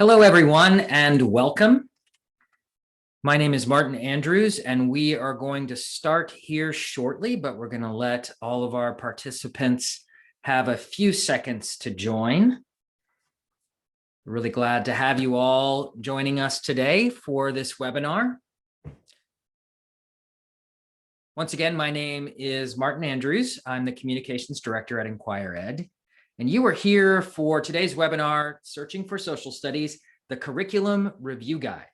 Hello, everyone, and welcome. My name is Martin Andrews, and we are going to start here shortly, but we're going to let all of our participants have a few seconds to join. Really glad to have you all joining us today for this webinar. Once again, my name is Martin Andrews. I'm the Communications Director at inquirED, and you are here for today's webinar, Searching for Social Studies, the Curriculum Review Guide.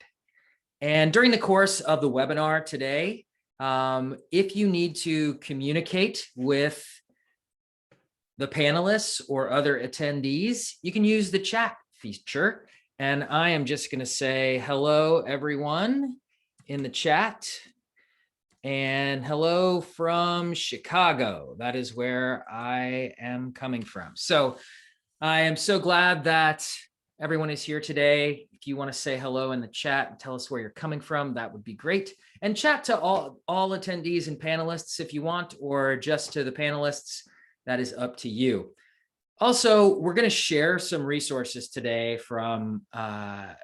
And during the course of the webinar today, if you need to communicate with the panelists or other attendees, you can use the chat feature. And I am just going to say hello, everyone in the chat. And hello from Chicago. That is where I am coming from. So I am so glad that everyone is here today. If you want to say hello in the chat and tell us where you're coming from, that would be great. And chat to all attendees and panelists if you want, or just to the panelists, that is up to you. Also, we're going to share some resources today from our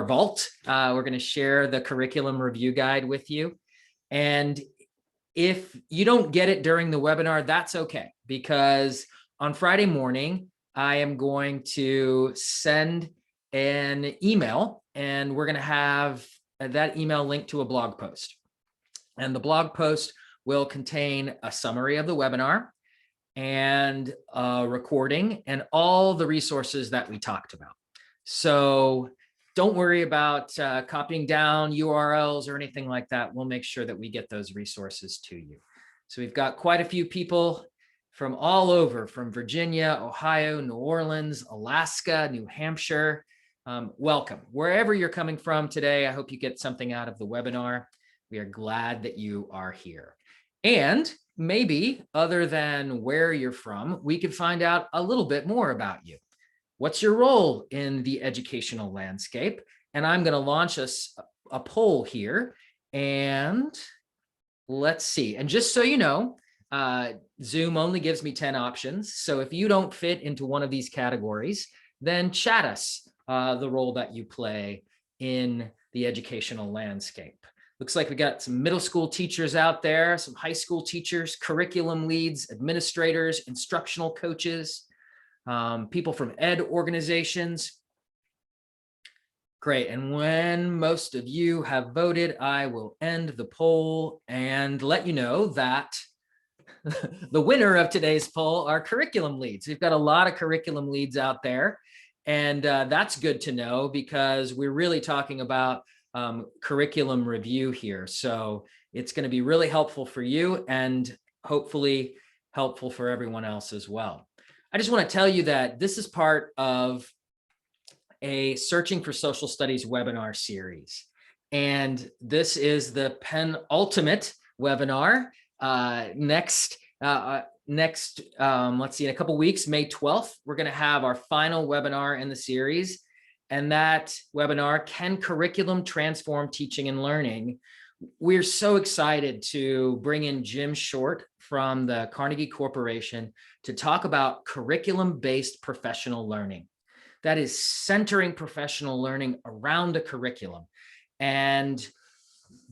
vault. We're going to share the curriculum review guide with you. And if you don't get it during the webinar, that's okay, because on Friday morning, I am going to send an email, and we're going to have that email linked to a blog post. And the blog post will contain a summary of the webinar and a recording and all the resources that we talked about. So don't worry about copying down URLs or anything like that. We'll make sure that we get those resources to you. So we've got quite a few people from all over, from Virginia, Ohio, New Orleans, Alaska, New Hampshire. Welcome. Wherever you're coming from today, I hope you get something out of the webinar. We are glad that you are here. And maybe, other than where you're from, we can find out a little bit more about you. What's your role in the educational landscape? And I'm going to launch us a poll here. And let's see. And just so you know, Zoom only gives me 10 options. So if you don't fit into one of these categories, then chat us the role that you play in the educational landscape. Looks like we got some middle school teachers out there, some high school teachers, curriculum leads, administrators, instructional coaches, people from ed organizations. Great. And when most of you have voted, I will end the poll and let you know that the winner of today's poll are curriculum leads. We've got a lot of curriculum leads out there, and that's good to know, because we're really talking about curriculum review here. So it's going to be really helpful for you and hopefully helpful for everyone else as well. I just want to tell you that this is part of a Searching for Social Studies webinar series. And this is the penultimate webinar. Next, let's see, in a couple weeks, May 12th, we're going to have our final webinar in the series. And that webinar, Can Curriculum Transform Teaching and Learning? We're so excited to bring in Jim Short from the Carnegie Corporation to talk about curriculum-based professional learning. That is centering professional learning around a curriculum and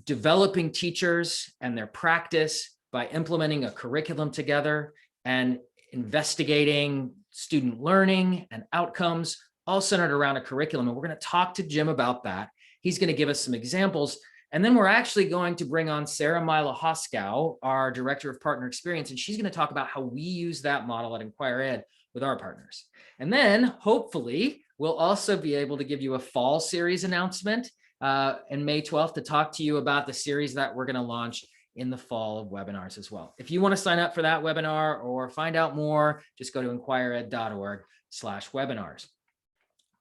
developing teachers and their practice by implementing a curriculum together and investigating student learning and outcomes, all centered around a curriculum. And we're going to talk to Jim about that. He's going to give us some examples. And then we're actually going to bring on Sarah Milo-Hoskow, our Director of Partner Experience, and she's going to talk about how we use that model at inquirED with our partners. And then hopefully we'll also be able to give you a fall series announcement in May 12th to talk to you about the series that we're going to launch in the fall of webinars as well. If you want to sign up for that webinar or find out more, just go to inquired.org/webinars.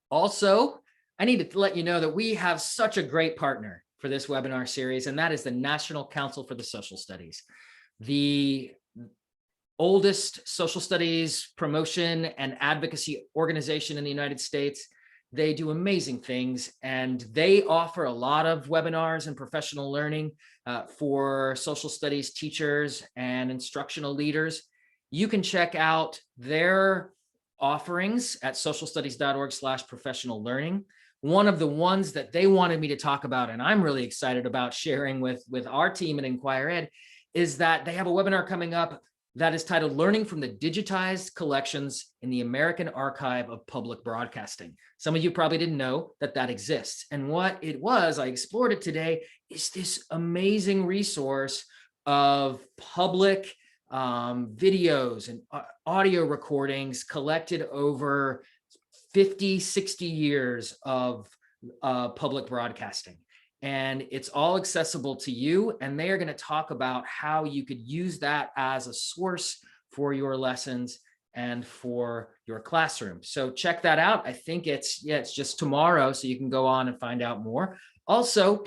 Also, I need to let you know that we have such a great partner for this webinar series, and that is the National Council for the Social Studies, the oldest social studies promotion and advocacy organization in the United States. They do amazing things, and they offer a lot of webinars and professional learning for social studies teachers and instructional leaders. You can check out their offerings at socialstudies.org/professional learning. One of the ones that they wanted me to talk about, and I'm really excited about sharing with our team at inquirED, is that they have a webinar coming up that is titled Learning from the Digitized Collections in the American Archive of Public Broadcasting. Some of you probably didn't know that that exists. And what it was, I explored it today, is this amazing resource of public videos and audio recordings collected over 50, 60 years of public broadcasting. And it's all accessible to you. And they are going to talk about how you could use that as a source for your lessons and for your classroom. So check that out. I think it's just tomorrow, so you can go on and find out more. Also,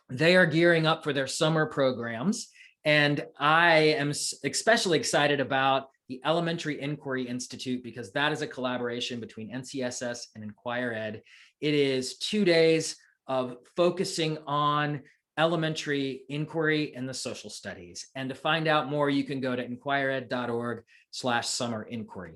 they are gearing up for their summer programs. And I am especially excited about the Elementary Inquiry Institute, because that is a collaboration between NCSS and inquirED. It is 2 days of focusing on elementary inquiry and the social studies. And to find out more, you can go to inquired.org/summer inquiry.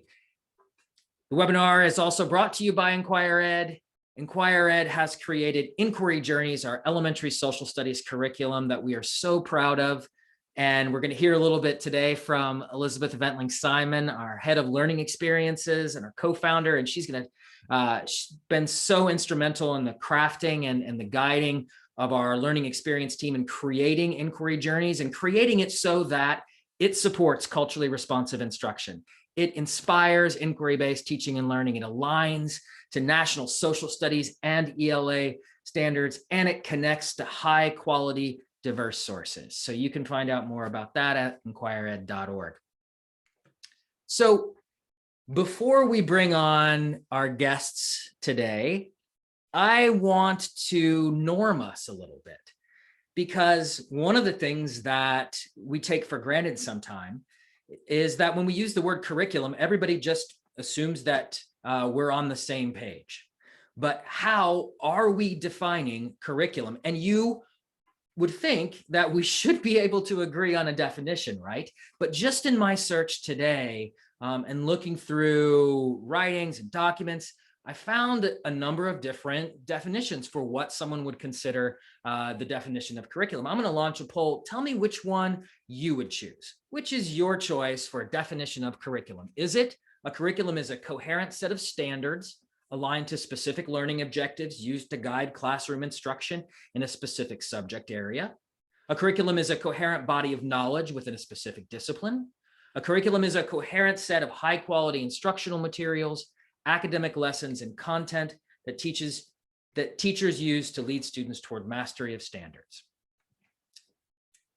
The webinar is also brought to you by inquirED. inquirED has created Inquiry Journeys, our elementary social studies curriculum that we are so proud of. And we're going to hear a little bit today from Elisabeth Ventling Simon, our head of learning experiences and our co-founder. And she's been so instrumental in the crafting and the guiding of our learning experience team in creating Inquiry Journeys and creating it so that it supports culturally responsive instruction. It inspires inquiry-based teaching and learning. It aligns to national social studies and ELA standards, and it connects to high quality diverse sources. So you can find out more about that at inquired.org. So before we bring on our guests today, I want to norm us a little bit, because one of the things that we take for granted sometimes is that when we use the word curriculum, everybody just assumes that we're on the same page. But how are we defining curriculum? And you would think that we should be able to agree on a definition, right? But just in my search today and looking through writings and documents, I found a number of different definitions for what someone would consider the definition of curriculum. I'm going to launch a poll. Tell me which one you would choose. Which is your choice for a definition of curriculum? Is it a curriculum is a coherent set of standards aligned to specific learning objectives used to guide classroom instruction in a specific subject area? A curriculum is a coherent body of knowledge within a specific discipline. A curriculum is a coherent set of high quality instructional materials, academic lessons, and content that teachers use to lead students toward mastery of standards.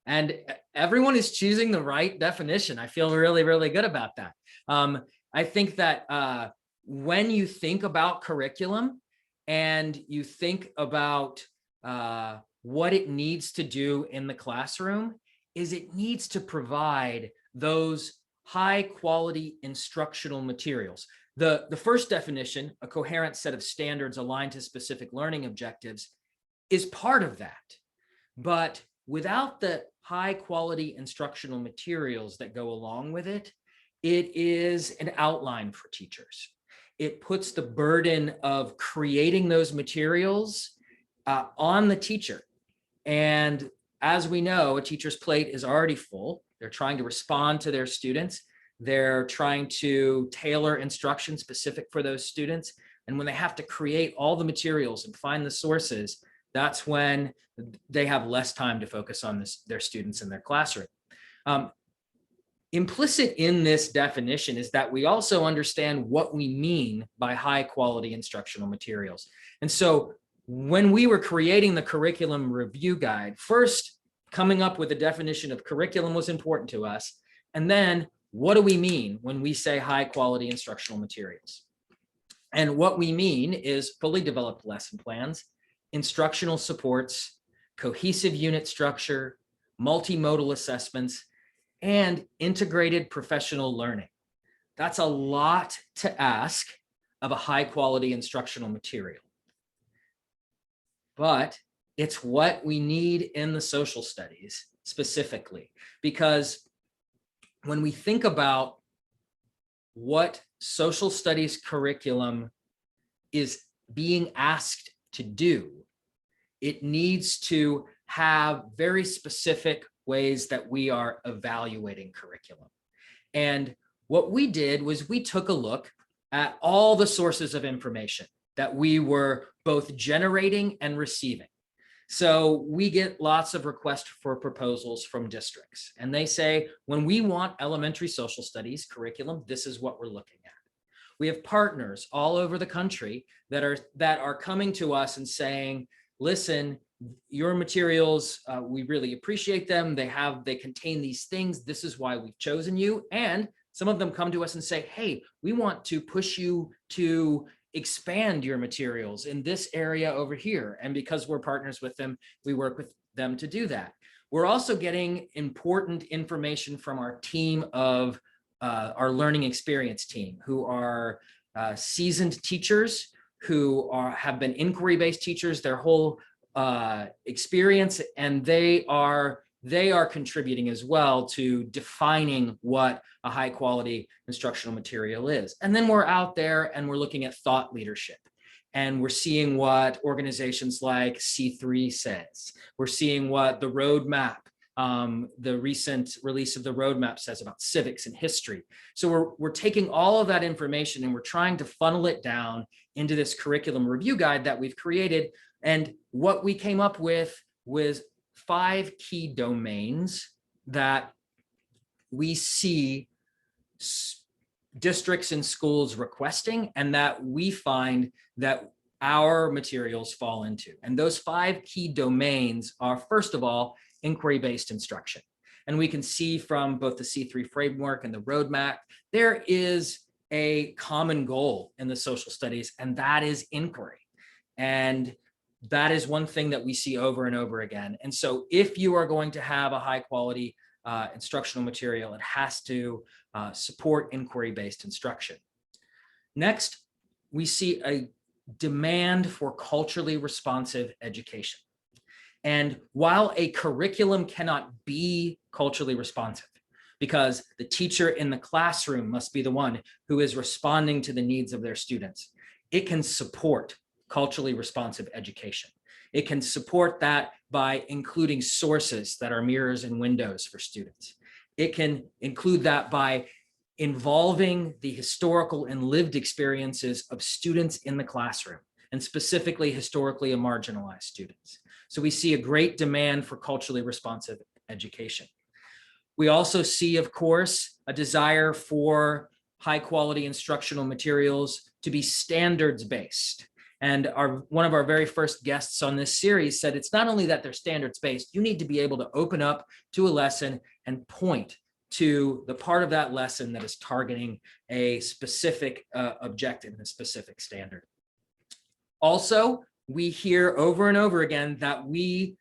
And everyone is choosing the right definition. I feel really, really good about that. I think that when you think about curriculum and you think about what it needs to do in the classroom, is it needs to provide those high quality instructional materials. The first definition, a coherent set of standards aligned to specific learning objectives, is part of that. But without the high quality instructional materials that go along with it, it is an outline for teachers. It puts the burden of creating those materials on the teacher. And as we know, a teacher's plate is already full. They're trying to respond to their students. They're trying to tailor instruction specific for those students. And when they have to create all the materials and find the sources, that's when they have less time to focus on their students in their classroom. Implicit in this definition is that we also understand what we mean by high quality instructional materials. And so when we were creating the curriculum review guide, first coming up with a definition of curriculum was important to us. And then what do we mean when we say high quality instructional materials? And what we mean is fully developed lesson plans, instructional supports, cohesive unit structure, multimodal assessments, and integrated professional learning. That's a lot to ask of a high quality instructional material. But it's what we need in the social studies specifically, because when we think about what social studies curriculum is being asked to do, it needs to have very specific ways that we are evaluating curriculum. And what we did was we took a look at all the sources of information that we were both generating and receiving. So we get lots of requests for proposals from districts, and they say, when we want elementary social studies curriculum, this is what we're looking at. We have partners all over the country that are coming to us and saying, listen, your materials, we really appreciate them. They contain these things. This is why we've chosen you. And some of them come to us and say, hey, we want to push you to expand your materials in this area over here. And because we're partners with them, we work with them to do that. We're also getting important information from our team of our learning experience team, who are seasoned teachers who have been inquiry-based teachers their whole experience, and they are contributing as well to defining what a high quality instructional material is. And then we're out there and we're looking at thought leadership, and we're seeing what organizations like C3 says. We're seeing what the roadmap, the recent release of the roadmap says about civics and history. So we're taking all of that information and we're trying to funnel it down into this curriculum review guide that we've created. And what we came up with was 5 key domains that we see districts and schools requesting, and that we find that our materials fall into. And those 5 key domains are, first of all, inquiry-based instruction. And we can see from both the C3 framework and the roadmap, there is a common goal in the social studies, and that is inquiry. And that is one thing that we see over and over again. And so if you are going to have a high quality instructional material, it has to support inquiry-based instruction. Next, we see a demand for culturally responsive education. And while a curriculum cannot be culturally responsive, because the teacher in the classroom must be the one who is responding to the needs of their students, it can support culturally responsive education. It can support that by including sources that are mirrors and windows for students. It can include that by involving the historical and lived experiences of students in the classroom, and specifically historically marginalized students. So we see a great demand for culturally responsive education. We also see, of course, a desire for high quality instructional materials to be standards-based. And one of our very first guests on this series said, it's not only that they're standards-based, you need to be able to open up to a lesson and point to the part of that lesson that is targeting a specific objective and a specific standard. Also, we hear over and over again that we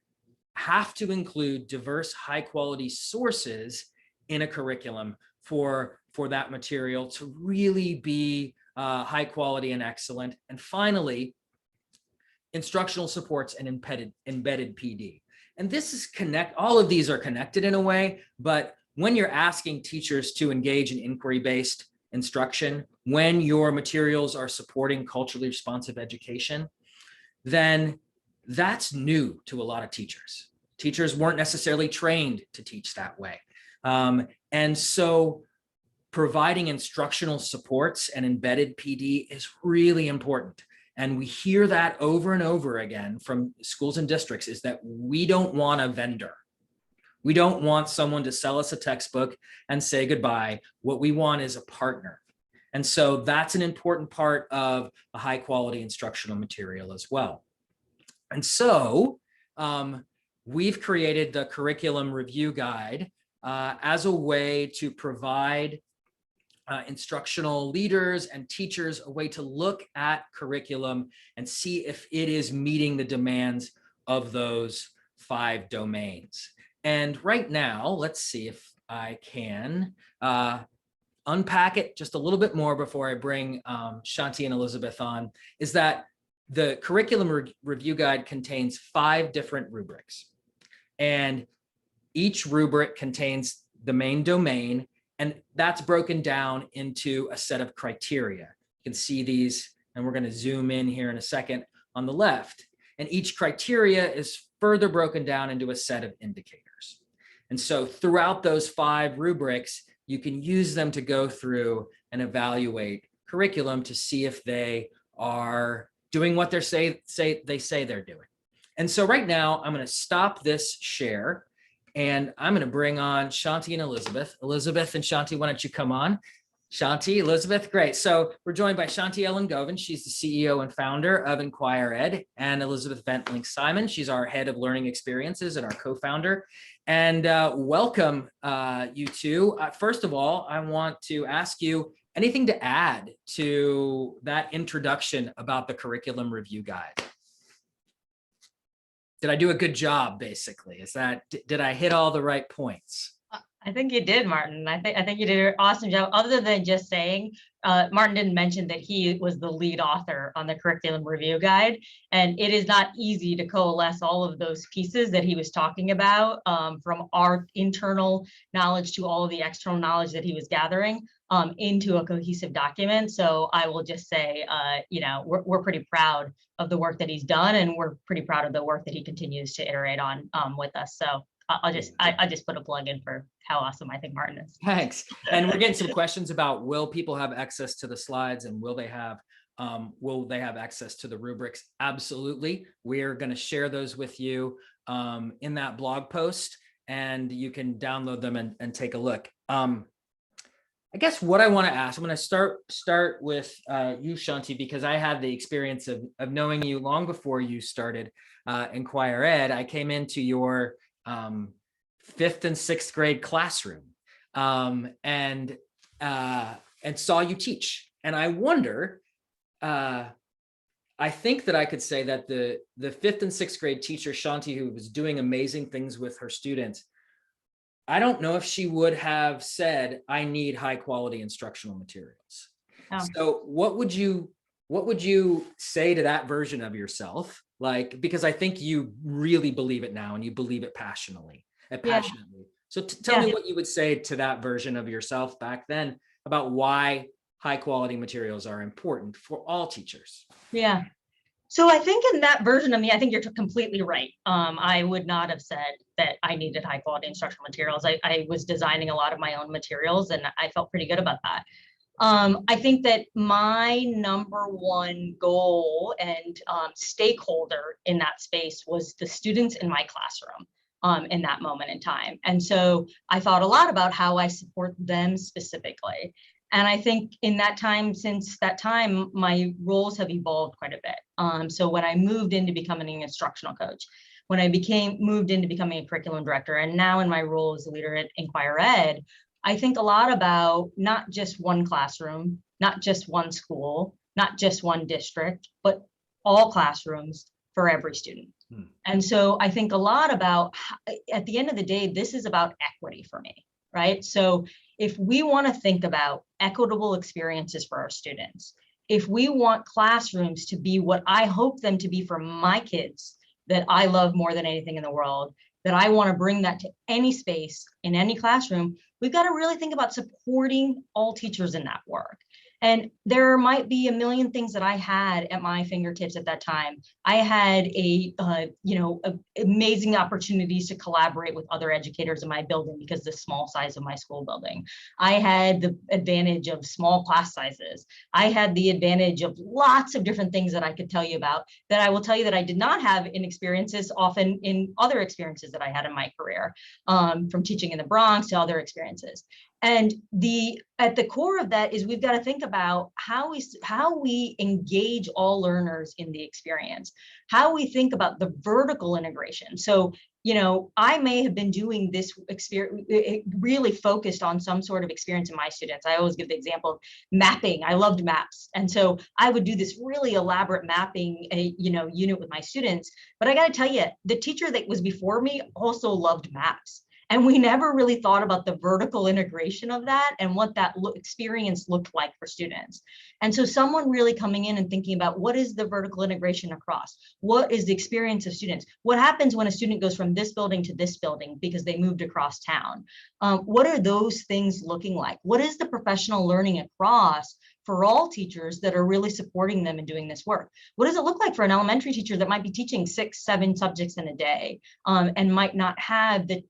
have to include diverse, high quality sources in a curriculum for that material to really be high quality and excellent. And finally, instructional supports and embedded PD. And this is all of these are connected in a way, but when you're asking teachers to engage in inquiry-based instruction, when your materials are supporting culturally responsive education, then that's new to a lot of teachers. Teachers weren't necessarily trained to teach that way. And so providing instructional supports and embedded PD is really important. And we hear that over and over again from schools and districts, is that we don't want a vendor. We don't want someone to sell us a textbook and say goodbye. What we want is a partner. And so that's an important part of a high quality instructional material as well. And so we've created the curriculum review guide as a way to provide instructional leaders and teachers a way to look at curriculum and see if it is meeting the demands of those 5 domains. And right now, let's see if I can unpack it just a little bit more before I bring Shanti and Elisabeth on, is that the curriculum review guide contains 5 different rubrics. And each rubric contains the main domain And that's broken down into a set of criteria. You can see these, and we're going to zoom in here in a second on the left. And each criteria is further broken down into a set of indicators. And so throughout those 5 rubrics, you can use them to go through and evaluate curriculum to see if they are doing what they say they're doing. And so right now, I'm going to stop this share, and I'm going to bring on Shanti and Elisabeth. Elisabeth and Shanti, why don't you come on? Shanti, Elisabeth, great. So we're joined by Shanti Elangovan. She's the CEO and founder of inquirED, and Elisabeth Ventling Simon. She's our head of learning experiences and our co-founder. And welcome, you two. First of all, I want to ask you anything to add to that introduction about the curriculum review guide. Did I do a good job, basically? Did I hit all the right points? I think you did, Martin. I think you did an awesome job. Other than just saying, Martin didn't mention that he was the lead author on the curriculum review guide, and it is not easy to coalesce all of those pieces that he was talking about, from our internal knowledge to all of the external knowledge that he was gathering, into a cohesive document. So I will just say, we're pretty proud of the work that he's done, and we're pretty proud of the work that he continues to iterate on with us. So I just put a plug in for how awesome I think Martin is. Thanks. And we're getting some questions about, will people have access to the slides, and will they have access to the rubrics? Absolutely. We're going to share those with you in that blog post, and you can download them and take a look. I guess what I want to ask, I'm going to start with you, Shanti, because I had the experience of knowing you long before you started inquirED. I came into your 5th and 6th grade classroom and saw you teach. And I wonder, I think that I could say that the 5th and 6th grade teacher, Shanti, who was doing amazing things with her students, I don't know if she would have said, I need high quality instructional materials. Oh. So what would you say to that version of yourself? Like, because I think you really believe it now, and you believe it passionately. Yeah. So tell me what you would say to that version of yourself back then about why high quality materials are important for all teachers. Yeah. So I think in that version of me, I think you're completely right. I would not have said that I needed high quality instructional materials. I was designing a lot of my own materials, and I felt pretty good about that. I think that my number one goal and stakeholder in that space was the students in my classroom in that moment in time. And so I thought a lot about how I support them specifically. And I think in that time, since that time, my roles have evolved quite a bit. So when I moved into becoming an instructional coach, when I moved into becoming a curriculum director, and now in my role as a leader at inquirED, I think a lot about not just one classroom, not just one school, not just one district, but all classrooms for every student. And so I think a lot about, at the end of the day, this is about equity for me, right? So if we want to think about equitable experiences for our students, if we want classrooms to be what I hope them to be for my kids that I love more than anything in the world, that I want to bring that to any space in any classroom, we've got to really think about supporting all teachers in that work. And there might be a million things that I had at my fingertips at that time. I had amazing opportunities to collaborate with other educators in my building because of the small size of my school building. I had the advantage of small class sizes. I had the advantage of lots of different things that I could tell you about that I will tell you that I did not have in experiences, often in other experiences that I had in my career, from teaching in the Bronx to other experiences. And at the core of that is we've got to think about how we engage all learners in the experience, how we think about the vertical integration. So, I may have been doing this experience really focused on some sort of experience in my students. I always give the example of mapping. I loved maps. And so I would do this really elaborate mapping, unit with my students. But I got to tell you, the teacher that was before me also loved maps. And we never really thought about the vertical integration of that and what that experience looked like for students. And so someone really coming in and thinking about what is the vertical integration across? What is the experience of students? What happens when a student goes from this building to this building because they moved across town? What are those things looking like? What is the professional learning across for all teachers that are really supporting them in doing this work? What does it look like for an elementary teacher that might be teaching 6, 7 subjects in a day, and might not have the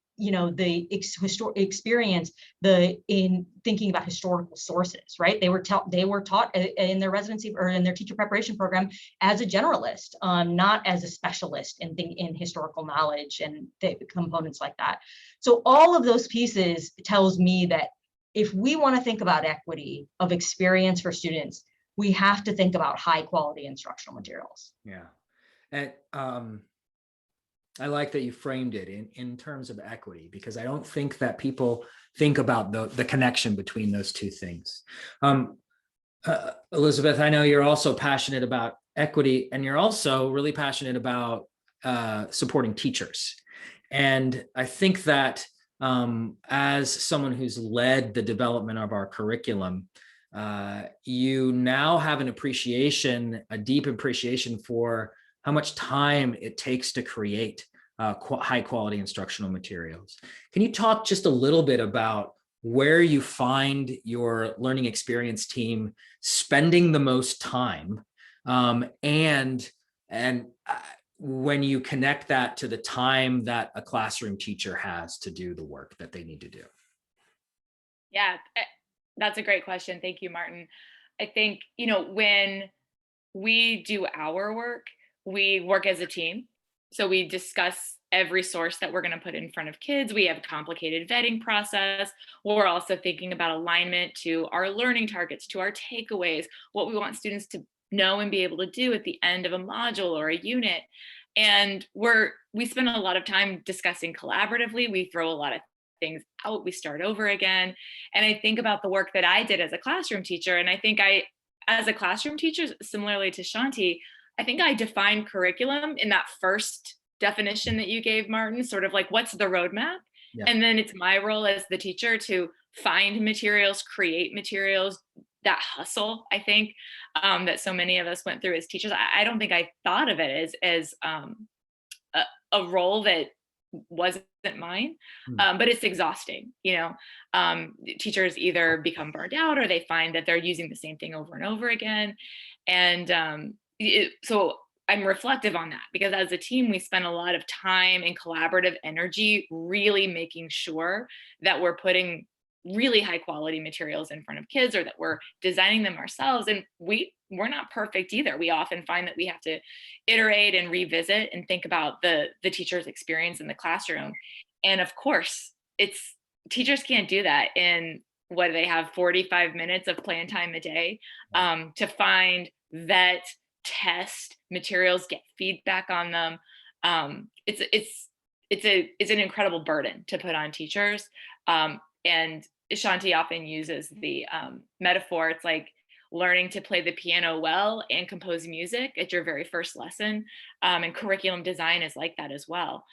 experience in thinking about historical sources, right? They were taught in their residency or in their teacher preparation program as a generalist, not as a specialist in historical knowledge and the components like that. So all of those pieces tells me that if we want to think about equity of experience for students, we have to think about high quality instructional materials. Yeah. And I like that you framed it in terms of equity, because I don't think that people think about the connection between those two things. Elisabeth, I know you're also passionate about equity, and you're also really passionate about supporting teachers. And I think that as someone who's led the development of our curriculum, you now have an appreciation, a deep appreciation for how much time it takes to create high quality instructional materials. Can you talk just a little bit about where you find your learning experience team spending the most time, and when you connect that to the time that a classroom teacher has to do the work that they need to do? Yeah, that's a great question. Thank you, Martin. I think, when we do our work, we work as a team. So we discuss every source that we're going to put in front of kids. We have a complicated vetting process. We're also thinking about alignment to our learning targets, to our takeaways, what we want students to know and be able to do at the end of a module or a unit. And we spend a lot of time discussing collaboratively. We throw a lot of things out. We start over again. And I think about the work that I did as a classroom teacher. And I think as a classroom teacher, similarly to Shanti, I think I defined curriculum in that first definition that you gave, Martin, sort of like, what's the roadmap? Yeah. And then it's my role as the teacher to find materials, create materials, that hustle, I think, that so many of us went through as teachers. I don't think I thought of it as a role that wasn't mine, but it's exhausting. Teachers either become burned out or they find that they're using the same thing over and over again. And so I'm reflective on that, because as a team, we spend a lot of time and collaborative energy really making sure that we're putting really high quality materials in front of kids, or that we're designing them ourselves. And we're not perfect either. We often find that we have to iterate and revisit and think about the teacher's experience in the classroom. And of course, teachers can't do that in what they have 45 minutes of plan time a day, to find, vet, test materials, get feedback on them. It's an incredible burden to put on teachers. And Shanti often uses the metaphor. It's like learning to play the piano well and compose music at your very first lesson. And curriculum design is like that as well.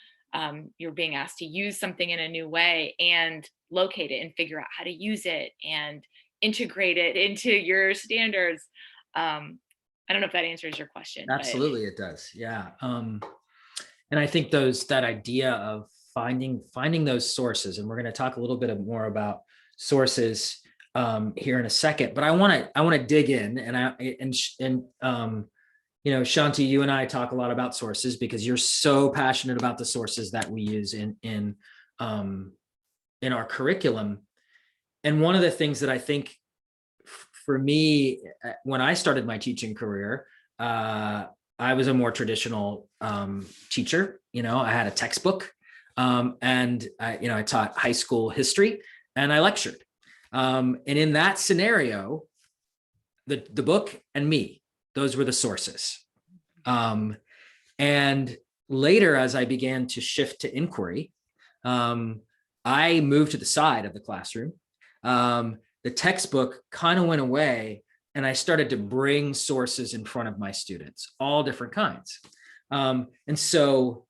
You're being asked to use something in a new way and locate it and figure out how to use it and integrate it into your standards. I don't know if that answers your question. Absolutely, it does. Yeah. And I think that idea of finding those sources, and we're going to talk a little bit more about sources here in a second, but I want to dig in, and Shanti, you and I talk a lot about sources because you're so passionate about the sources that we use in our curriculum. And one of the things that I think for me, when I started my teaching career, I was a more traditional teacher. I had a textbook, and I taught high school history, and I lectured. And in that scenario, the book and me, those were the sources. And later, as I began to shift to inquiry, I moved to the side of the classroom. The textbook kind of went away, and I started to bring sources in front of my students, all different kinds. And so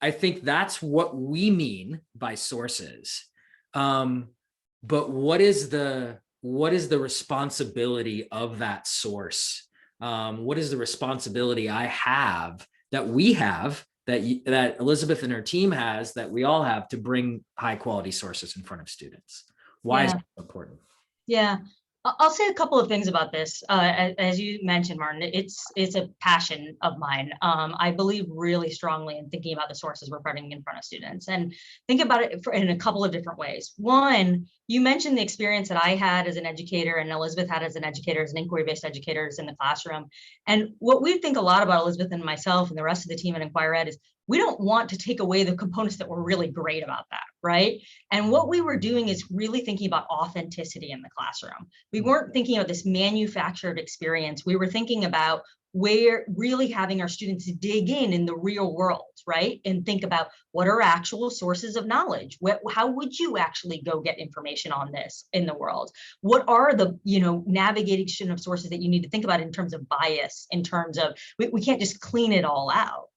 I think that's what we mean by sources. But what is the responsibility of that source? What is the responsibility I have, that we have, that Elisabeth and her team has, that we all have, to bring high quality sources in front of students? Why is it important? Yeah, I'll say a couple of things about this. As you mentioned, Martin, it's a passion of mine. I believe really strongly in thinking about the sources we're putting in front of students, and think about it in a couple of different ways. One, you mentioned the experience that I had as an educator and Elisabeth had as an educator, as an inquiry-based educators in the classroom. And what we think a lot about, Elisabeth and myself and the rest of the team at inquirED, is we don't want to take away the components that were really great about that, right? And what we were doing is really thinking about authenticity in the classroom. We weren't thinking about this manufactured experience. We were thinking about where really having our students dig in the real world, right? And think about, what are actual sources of knowledge? How would you actually go get information on this in the world? What are the, navigation of sources that you need to think about in terms of bias, in terms of, we can't just clean it all out.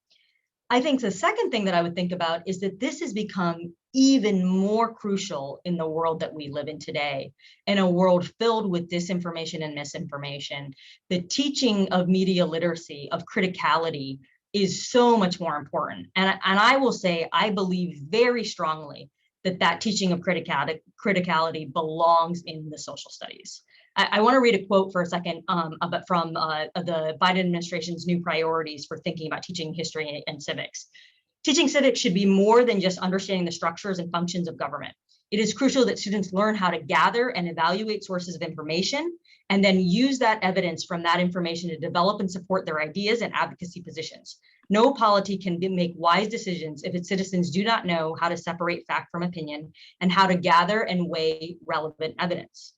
I think the second thing that I would think about is that this has become even more crucial in the world that we live in today, in a world filled with disinformation and misinformation. The teaching of media literacy, of criticality, is so much more important. And I will say, I believe very strongly that teaching of criticality belongs in the social studies. I want to read a quote for a second from the Biden administration's new priorities for thinking about teaching history and civics. Teaching civics should be more than just understanding the structures and functions of government. It is crucial that students learn how to gather and evaluate sources of information, and then use that evidence from that information to develop and support their ideas and advocacy positions. No polity can make wise decisions if its citizens do not know how to separate fact from opinion and how to gather and weigh relevant evidence.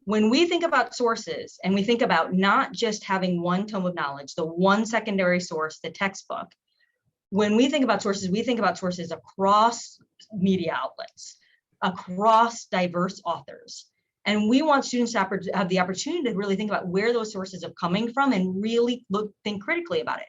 When we think about sources, and we think about not just having one tome of knowledge, the one secondary source, the textbook, when we think about sources across media outlets, across diverse authors. And we want students to have the opportunity to really think about where those sources are coming from and really think critically about it.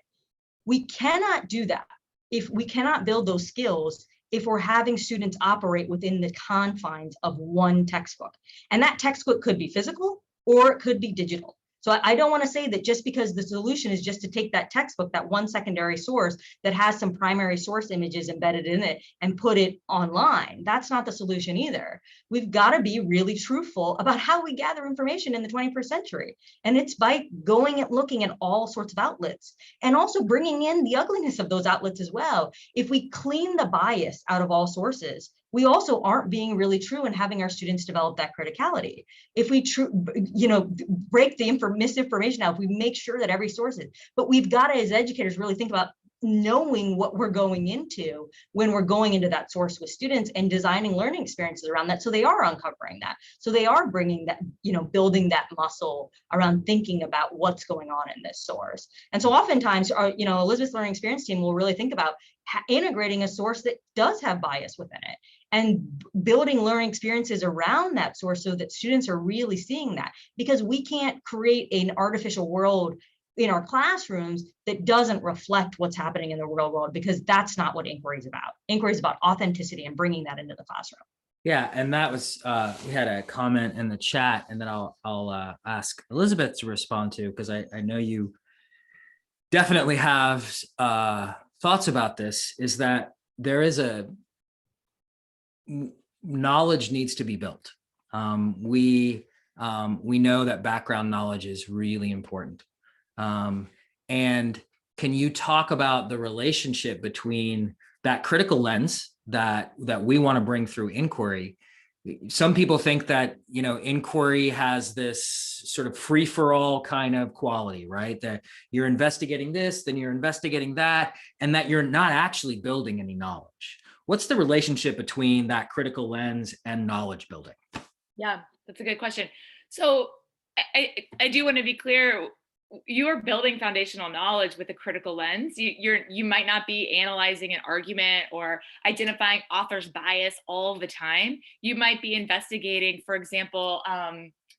We cannot do that if we cannot build those skills if we're having students operate within the confines of one textbook. And that textbook could be physical or it could be digital. So I don't want to say that just because the solution is just to take that textbook, that one secondary source that has some primary source images embedded in it, and put it online. That's not the solution either. We've got to be really truthful about how we gather information in the 21st century. And it's by going and looking at all sorts of outlets, and also bringing in the ugliness of those outlets as well. If we clean the bias out of all sources, we also aren't being really true in having our students develop that criticality. If we break the misinformation out, if we make sure that every source is, but we've got to, as educators, really think about knowing what we're going into when we're going into that source with students, and designing learning experiences around that, so they are uncovering that, so they are bringing that, building that muscle around thinking about what's going on in this source. And so oftentimes our, Elisabeth's learning experience team will really think about integrating a source that does have bias within it, and building learning experiences around that source so that students are really seeing that, because we can't create an artificial world in our classrooms that doesn't reflect what's happening in the real world, because that's not what inquiry is about. Inquiry is about authenticity and bringing that into the classroom. Yeah, and that was, we had a comment in the chat, and then I'll ask Elisabeth to respond to, because I know you definitely have thoughts about this, is that there is knowledge needs to be built. We know that background knowledge is really important. And can you talk about the relationship between that critical lens that we want to bring through inquiry? Some people think that, inquiry has this sort of free-for-all kind of quality, right? That you're investigating this, then you're investigating that, and that you're not actually building any knowledge. What's the relationship between that critical lens and knowledge building? Yeah, that's a good question. So I do want to be clear. You are building foundational knowledge with a critical lens. You might not be analyzing an argument or identifying author's bias all the time. You might be investigating, for example,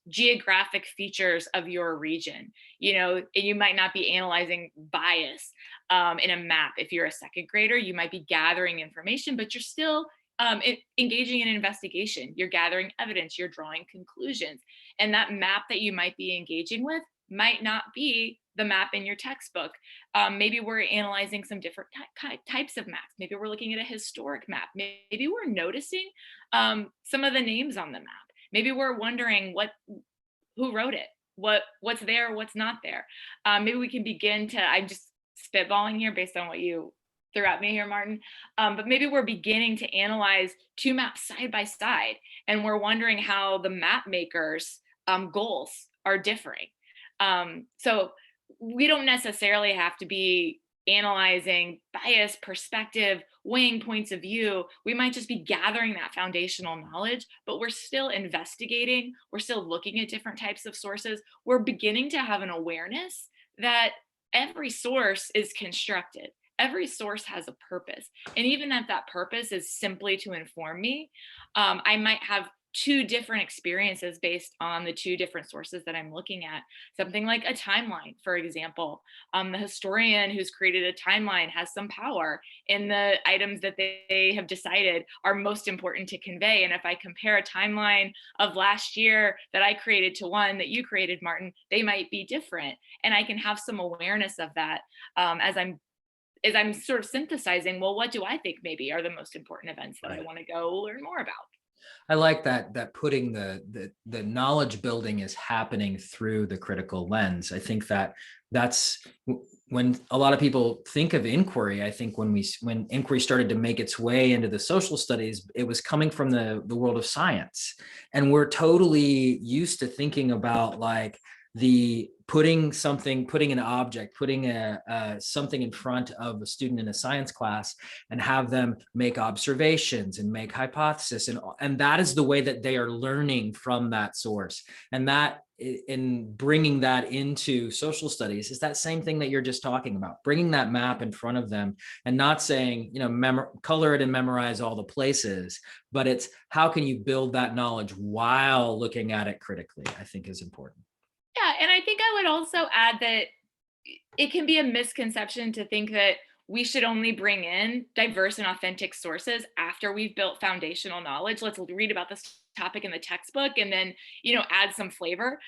geographic features of your region. And you might not be analyzing bias in a map. If you're a second grader, you might be gathering information, but you're still engaging in an investigation. You're gathering evidence, you're drawing conclusions. And that map that you might be engaging with might not be the map in your textbook. Maybe we're analyzing some different types of maps. Maybe we're looking at a historic map. Maybe we're noticing some of the names on the map. Maybe we're wondering who wrote it, what's there, what's not there. Maybe we can begin to, I'm just spitballing here based on what you threw at me here, Martin. But maybe we're beginning to analyze two maps side by side, and we're wondering how the map makers' goals are differing. So we don't necessarily have to be analyzing bias, perspective, weighing points of view. We might just be gathering that foundational knowledge, but we're still investigating. We're still looking at different types of sources. We're beginning to have an awareness that every source is constructed. Every source has a purpose. And even if that purpose is simply to inform me, I might have two different experiences based on the two different sources that I'm looking at. Something like a timeline, for example. The historian who's created a timeline has some power in the items that they have decided are most important to convey. And if I compare a timeline of last year that I created to one that you created, Martin, they might be different. And I can have some awareness of that as I'm sort of synthesizing, well, what do I think maybe are the most important events that I want to go learn more about? I like that putting the knowledge building is happening through the critical lens. I think that's when a lot of people think of inquiry. I think when inquiry started to make its way into the social studies, it was coming from the world of science. And we're totally used to thinking about like putting an object, putting something in front of a student in a science class and have them make observations and make hypotheses. And that is the way that they are learning from that source. And that in bringing that into social studies is that same thing that you're just talking about, bringing that map in front of them and not saying, color it and memorize all the places, but it's how can you build that knowledge while looking at it critically, I think is important. Yeah, and I think I would also add that it can be a misconception to think that we should only bring in diverse and authentic sources after we've built foundational knowledge. Let's read about this topic in the textbook and then, add some flavor.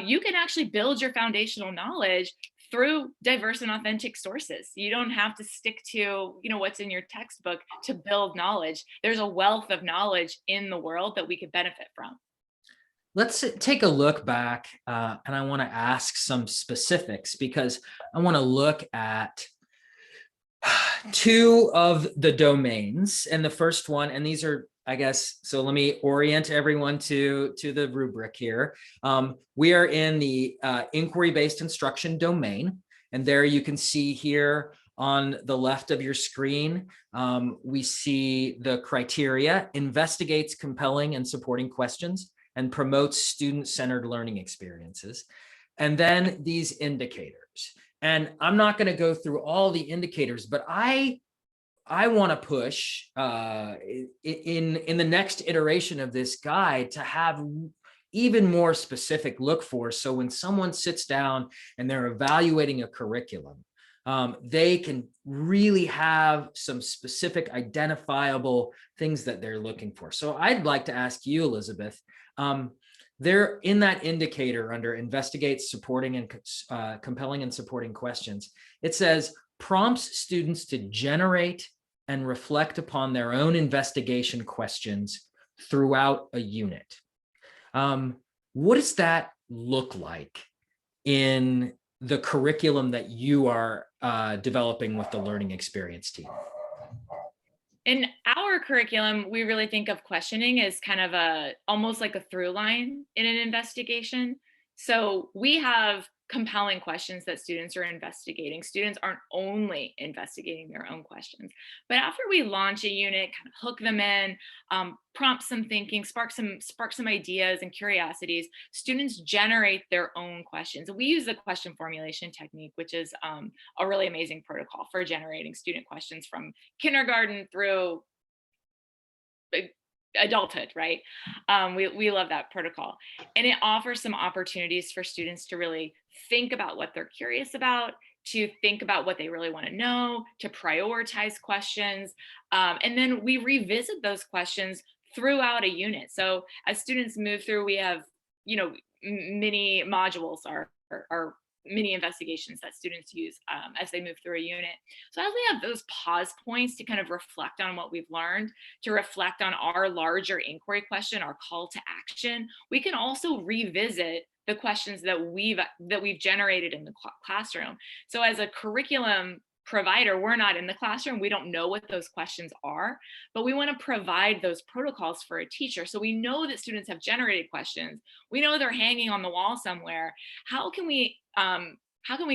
You can actually build your foundational knowledge through diverse and authentic sources. You don't have to stick to, what's in your textbook to build knowledge. There's a wealth of knowledge in the world that we could benefit from. Let's take a look back, and I want to ask some specifics because I want to look at two of the domains. And the first one, and these are, I guess, so let me orient everyone to the rubric here. We are in the inquiry-based instruction domain. And there you can see here on the left of your screen, we see the criteria: investigates compelling and supporting questions and promotes student-centered learning experiences. And then these indicators. And I'm not going to go through all the indicators, but I want to push in the next iteration of this guide to have even more specific look for. So when someone sits down and they're evaluating a curriculum, they can really have some specific identifiable things that they're looking for. So I'd like to ask you, Elisabeth, there in that indicator under investigates, supporting and compelling and supporting questions, it says prompts students to generate and reflect upon their own investigation questions throughout a unit. What does that look like in the curriculum that you are developing with the learning experience team? In our curriculum, we really think of questioning as kind of almost like a through line in an investigation. So we have compelling questions that students are investigating. Students aren't only investigating their own questions, but after we launch a unit, kind of hook them in, prompt some thinking, spark some ideas and curiosities, students generate their own questions. We use the question formulation technique, which is a really amazing protocol for generating student questions from kindergarten through adulthood, right? We love that protocol. And it offers some opportunities for students to really think about what they're curious about, to think about what they really want to know, to prioritize questions. And then we revisit those questions throughout a unit. So as students move through, we have, mini modules are mini investigations that students use as they move through a unit. So as we have those pause points to kind of reflect on what we've learned, to reflect on our larger inquiry question, our call to action, we can also revisit the questions that we've generated in the classroom. So as a curriculum provider, we're not in the classroom, we don't know what those questions are, but we want to provide those protocols for a teacher. So we know that students have generated questions, we know they're hanging on the wall somewhere. How can we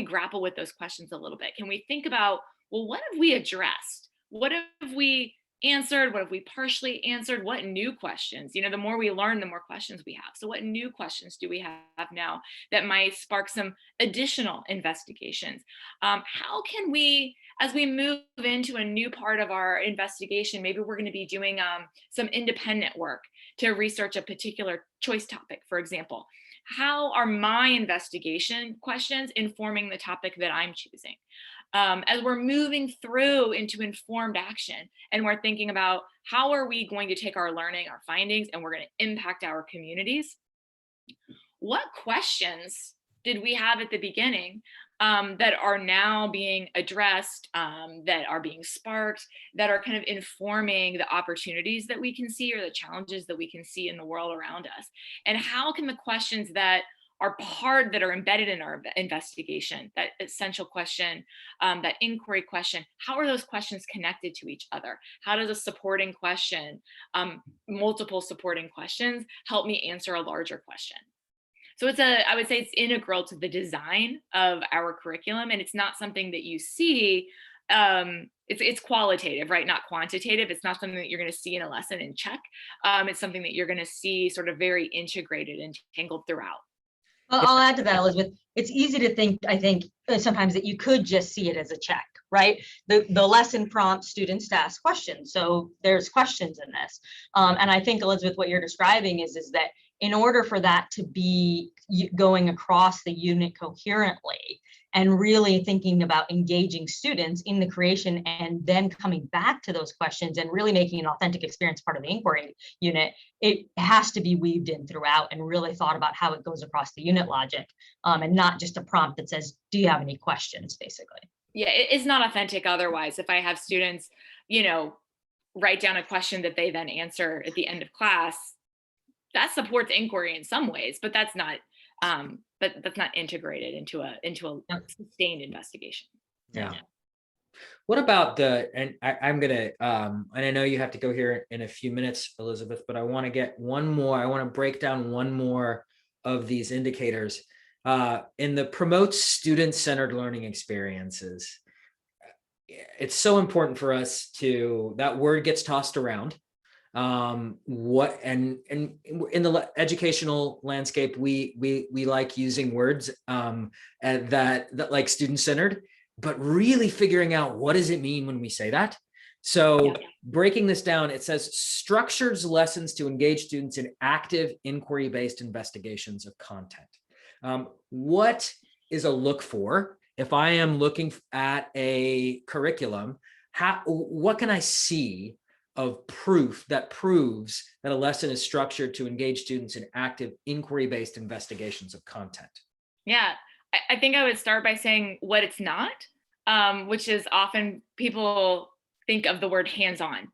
grapple with those questions a little bit? Can we think about, well, what have we addressed? What have we answered? What have we partially answered? What new questions? The more we learn, the more questions we have. So what new questions do we have now that might spark some additional investigations? How can we, as we move into a new part of our investigation, maybe we're going to be doing some independent work to research a particular choice topic, for example. How are my investigation questions informing the topic that I'm choosing? As we're moving through into informed action and we're thinking about how are we going to take our learning, our findings, and we're going to impact our communities, what questions did we have at the beginning that are now being addressed, that are being sparked, that are kind of informing the opportunities that we can see or the challenges that we can see in the world around us? And how can the questions that are embedded in our investigation, that essential question, that inquiry question, how are those questions connected to each other? How does a supporting question, multiple supporting questions, help me answer a larger question? So I would say it's integral to the design of our curriculum, and it's not something that you see. It's qualitative, right? Not quantitative. It's not something that you're going to see in a lesson and check. It's something that you're going to see sort of very integrated and tangled throughout. Well, I'll add to that, Elizabeth. It's easy to think, I think, sometimes that you could just see it as a check, right? The lesson prompts students to ask questions. So there's questions in this. And I think, Elizabeth, what you're describing is that in order for that to be going across the unit coherently and really thinking about engaging students in the creation and then coming back to those questions and really making an authentic experience part of the inquiry unit, it has to be weaved in throughout and really thought about how it goes across the unit logic, and not just a prompt that says, do you have any questions, basically. Yeah, it's not authentic otherwise. If I have students, write down a question that they then answer at the end of class, that supports inquiry in some ways, but that's not integrated into a sustained investigation. Yeah. What about I'm gonna and I know you have to go here in a few minutes, Elisabeth, but I want to get one more. I want to break down one more of these indicators in the promotes student-centered learning experiences. It's so important for us that word gets tossed around. And in the educational landscape, we like using words that like student-centered, but really figuring out what does it mean when we say that. So breaking this down, it says structures lessons to engage students in active inquiry-based investigations of content. What is a look for? If I am looking at a curriculum, what can I see of proof that proves that a lesson is structured to engage students in active inquiry-based investigations of content? Yeah, I think I would start by saying what it's not, which is often people think of the word hands-on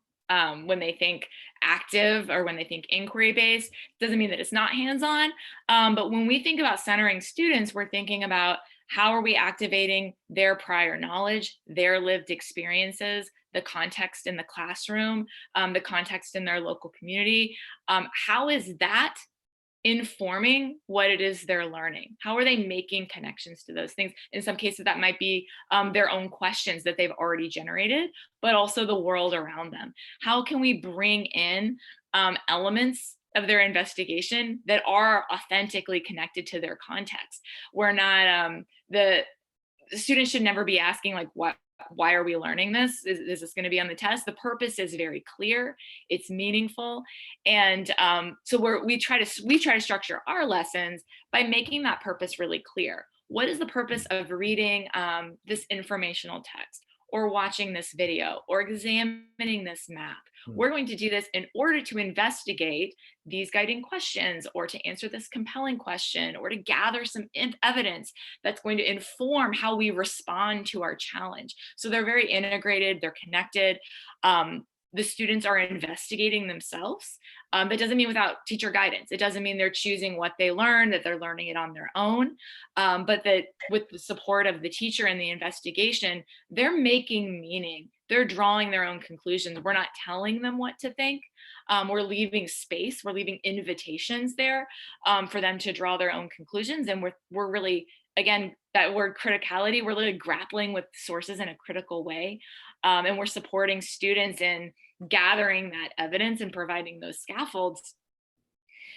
when they think active or when they think inquiry-based. Doesn't mean that it's not hands-on, but when we think about centering students, we're thinking about how are we activating their prior knowledge, their lived experiences, the context in the classroom, the context in their local community. How is that informing what it is they're learning? How are they making connections to those things? In some cases, that might be their own questions that they've already generated, but also the world around them. How can we bring in elements of their investigation that are authentically connected to their context? We're not, the students should never be asking like, why are we learning this? Is this going to be on the test? The purpose is very clear. It's meaningful. And so we try to structure our lessons by making that purpose really clear. What is the purpose of reading this informational text, or watching this video, or examining this map? We're going to do this in order to investigate these guiding questions, or to answer this compelling question, or to gather some evidence that's going to inform how we respond to our challenge. So they're very integrated, they're connected. The students are investigating themselves. That doesn't mean without teacher guidance. It doesn't mean they're choosing what they learn, that they're learning it on their own, but that with the support of the teacher and the investigation, they're making meaning. They're drawing their own conclusions. We're not telling them what to think. We're leaving space. We're leaving invitations there for them to draw their own conclusions. And we're really, again, that word criticality, we're really grappling with sources in a critical way. And we're supporting students in gathering that evidence and providing those scaffolds.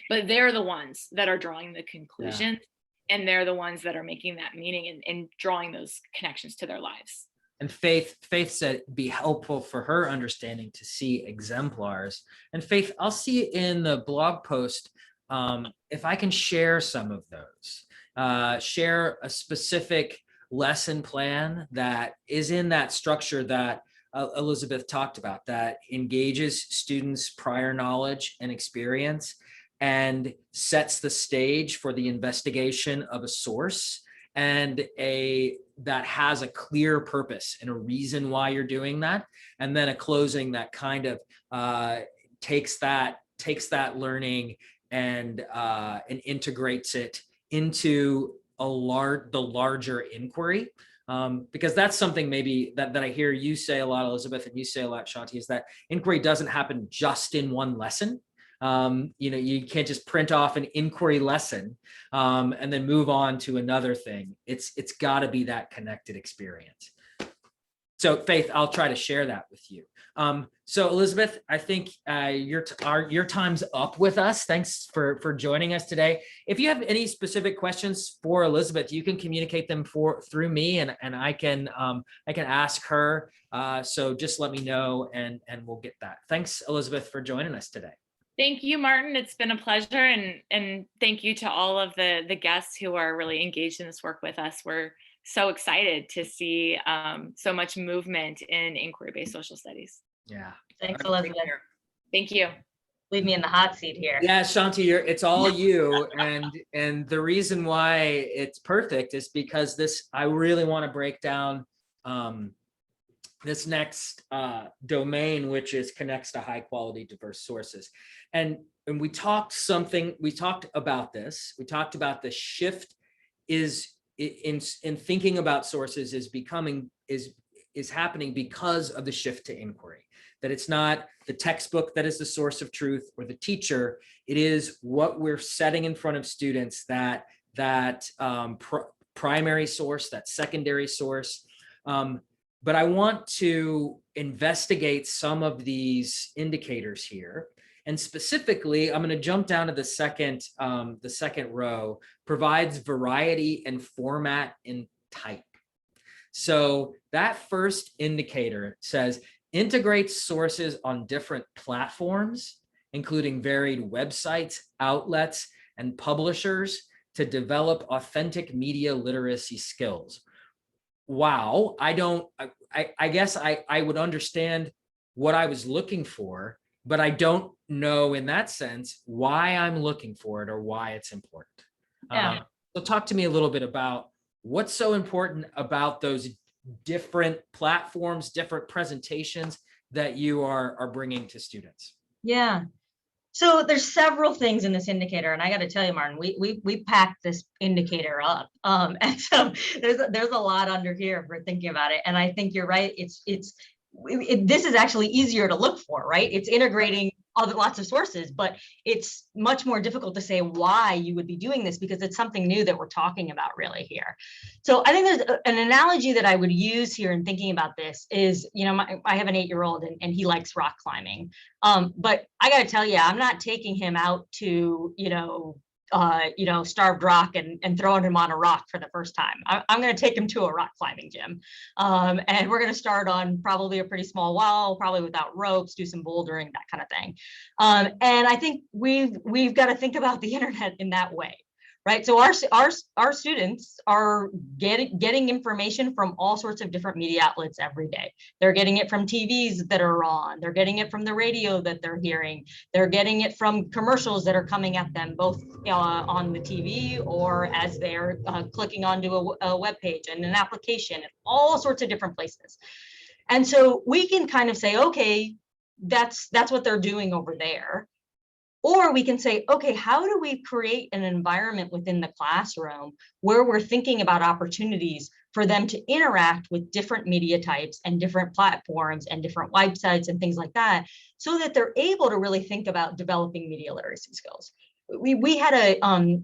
But they're the ones that are drawing the conclusions, and they're the ones that are making that meaning and drawing those connections to their lives. And Faith said it'd be helpful for her understanding to see exemplars. And Faith, I'll see in the blog post if I can share some of those. Share a specific lesson plan that is in that structure that Elisabeth talked about, that engages students' prior knowledge and experience and sets the stage for the investigation of a source, and that has a clear purpose and a reason why you're doing that, and then a closing that kind of takes that learning and integrates it into the larger inquiry. Because that's something maybe that I hear you say a lot, Elisabeth, and you say a lot, Shanti, is that inquiry doesn't happen just in one lesson. You can't just print off an inquiry lesson and then move on to another thing. It's got to be that connected experience. So Faith, I'll try to share that with you. So Elisabeth, I think your time's up with us. Thanks for joining us today. If you have any specific questions for Elisabeth, you can communicate them through me, and I can ask her. So just let me know, and we'll get that. Thanks, Elisabeth, for joining us today. Thank you, Martin. It's been a pleasure, and thank you to all of the guests who are really engaged in this work with us. We're so excited to see so much movement in inquiry-based social studies. Yeah. Thanks, Elisabeth. Thank you. Leave me in the hot seat here. Yeah, Shanti, it's all you. And the reason why it's perfect is because I really want to break down this next domain, which is connects to high quality, diverse sources. And we talked about this. We talked about the shift is in thinking about sources is happening because of the shift to inquiry. That it's not the textbook that is the source of truth or the teacher. It is what we're setting in front of students, that primary source, that secondary source. But I want to investigate some of these indicators here. And specifically, I'm going to jump down to the second row, provides variety and format and type. So that first indicator says, integrates sources on different platforms, including varied websites, outlets, and publishers to develop authentic media literacy skills. Wow, I guess I would understand what I was looking for, but I don't know in that sense why I'm looking for it or why it's important. Yeah. So talk to me a little bit about what's so important about those different platforms, different presentations that you are bringing to students. Yeah. So there's several things in this indicator, and I got to tell you, Martin, we packed this indicator up, and so there's a lot under here if we're thinking about it. And I think you're right. This is actually easier to look for, right? It's integrating lots of sources, but it's much more difficult to say why you would be doing this because it's something new that we're talking about really here. So I think there's an analogy that I would use here in thinking about this is, I have an 8-year-old and he likes rock climbing. But I got to tell you, I'm not taking him out to, starved rock and throwing him on a rock for the first time. I'm going to take him to a rock climbing gym. And we're going to start on probably a pretty small wall, probably without ropes, do some bouldering, that kind of thing. And I think we've got to think about the internet in that way. Right. So our students are getting information from all sorts of different media outlets every day. They're getting it from TVs that are on. They're getting it from the radio that they're hearing. They're getting it from commercials that are coming at them, both on the TV or as they're clicking onto a web page and an application, and all sorts of different places. And so we can kind of say, okay, that's what they're doing over there. Or we can say, okay, how do we create an environment within the classroom where we're thinking about opportunities for them to interact with different media types and different platforms and different websites and things like that, so that they're able to really think about developing media literacy skills. We had a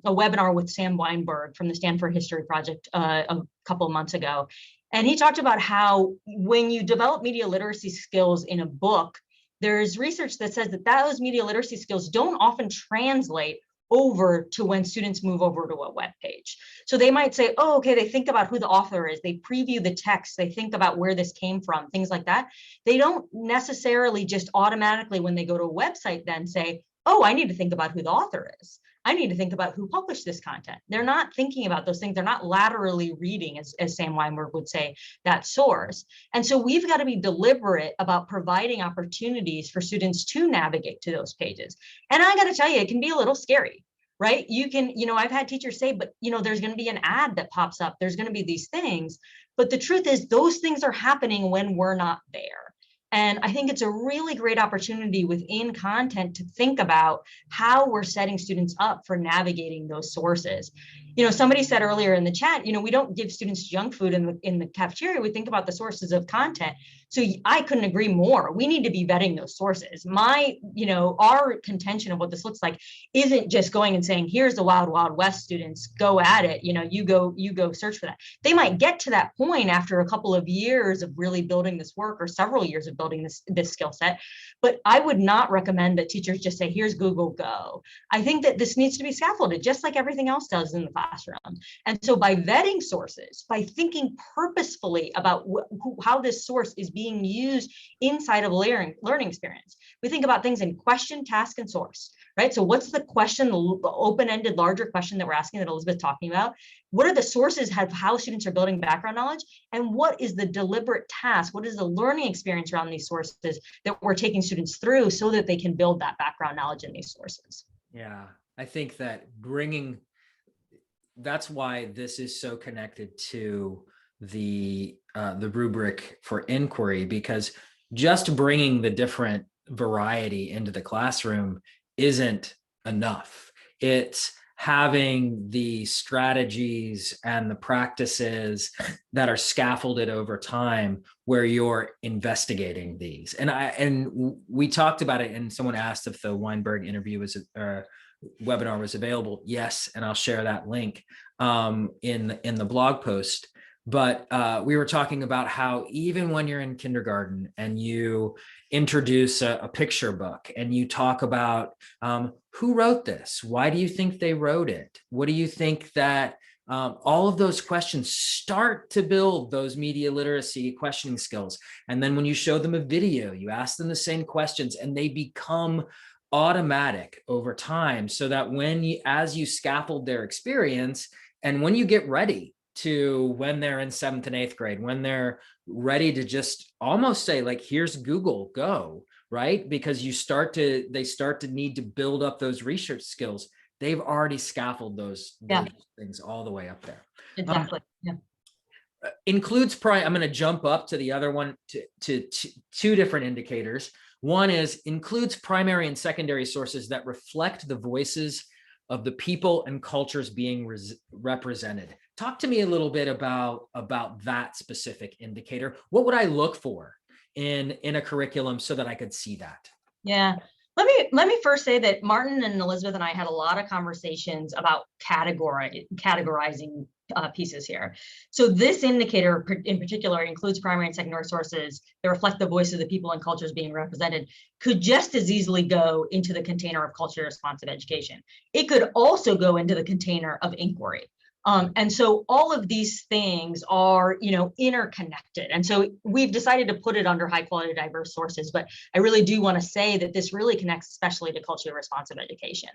webinar with Sam Weinberg from the Stanford History Project a couple of months ago. And he talked about how when you develop media literacy skills in a book, there's research that says that those media literacy skills don't often translate over to when students move over to a web page. So they might say, oh, okay, they think about who the author is, they preview the text, they think about where this came from, things like that. They don't necessarily just automatically, when they go to a website, then say, oh, I need to think about who the author is. I need to think about who published this content. They're not thinking about those things. They're not laterally reading, as Sam Weinberg would say, that source. And so we've got to be deliberate about providing opportunities for students to navigate to those pages. And I got to tell you, it can be a little scary, right? You can, I've had teachers say, but, there's going to be an ad that pops up. There's going to be these things. But the truth is, those things are happening when we're not there. And I think it's a really great opportunity within content to think about how we're setting students up for navigating those sources. Somebody said earlier in the chat, we don't give students junk food in the cafeteria. We think about the sources of content. So I couldn't agree more. We need to be vetting those sources. Our contention of what this looks like isn't just going and saying, here's the Wild Wild West, students, go at it. You go search for that. They might get to that point after a couple of years of really building this work, or several years of building this skill set. But I would not recommend that teachers just say, here's Google, go. I think that this needs to be scaffolded, just like everything else does in the classroom. And so by vetting sources, by thinking purposefully about how this source is being used inside of a learning experience, we think about things in question, task, and source, right? So what's the question, the open-ended, larger question that we're asking, that Elisabeth's talking about? What are the sources of how students are building background knowledge? And what is the deliberate task? What is the learning experience around these sources that we're taking students through so that they can build that background knowledge in these sources? Yeah, I think that that's why this is so connected to the rubric for inquiry, because just bringing the different variety into the classroom isn't enough. It's having the strategies and the practices that are scaffolded over time where you're investigating these. And we talked about it, and someone asked if the Weinberg interview was webinar was available. Yes, and I'll share that link in the blog post. But we were talking about how even when you're in kindergarten and you introduce a picture book and you talk about who wrote this, why do you think they wrote it, what do you think that all of those questions start to build those media literacy questioning skills. And then when you show them a video, you ask them the same questions and they become automatic over time, so that as you scaffold their experience, and when you get ready to, when they're in 7th and 8th grade, when they're ready to just almost say, like, here's Google, go, right? Because they start to need to build up those research skills. They've already scaffolded those things all the way up there. Exactly. Includes I'm going to jump up to the other one to two different indicators. One is includes primary and secondary sources that reflect the voices of the people and cultures being represented. Talk to me a little bit about that specific indicator. What would I look for in a curriculum so that I could see that? Yeah. Let me first say that Martin and Elizabeth and I had a lot of conversations about categorizing pieces here. So this indicator in particular includes primary and secondary sources that reflect the voice of the people and cultures being represented, could just as easily go into the container of culturally responsive education. It could also go into the container of inquiry. And so all of these things are, interconnected. And so we've decided to put it under high quality diverse sources, but I really do want to say that this really connects especially to culturally responsive education.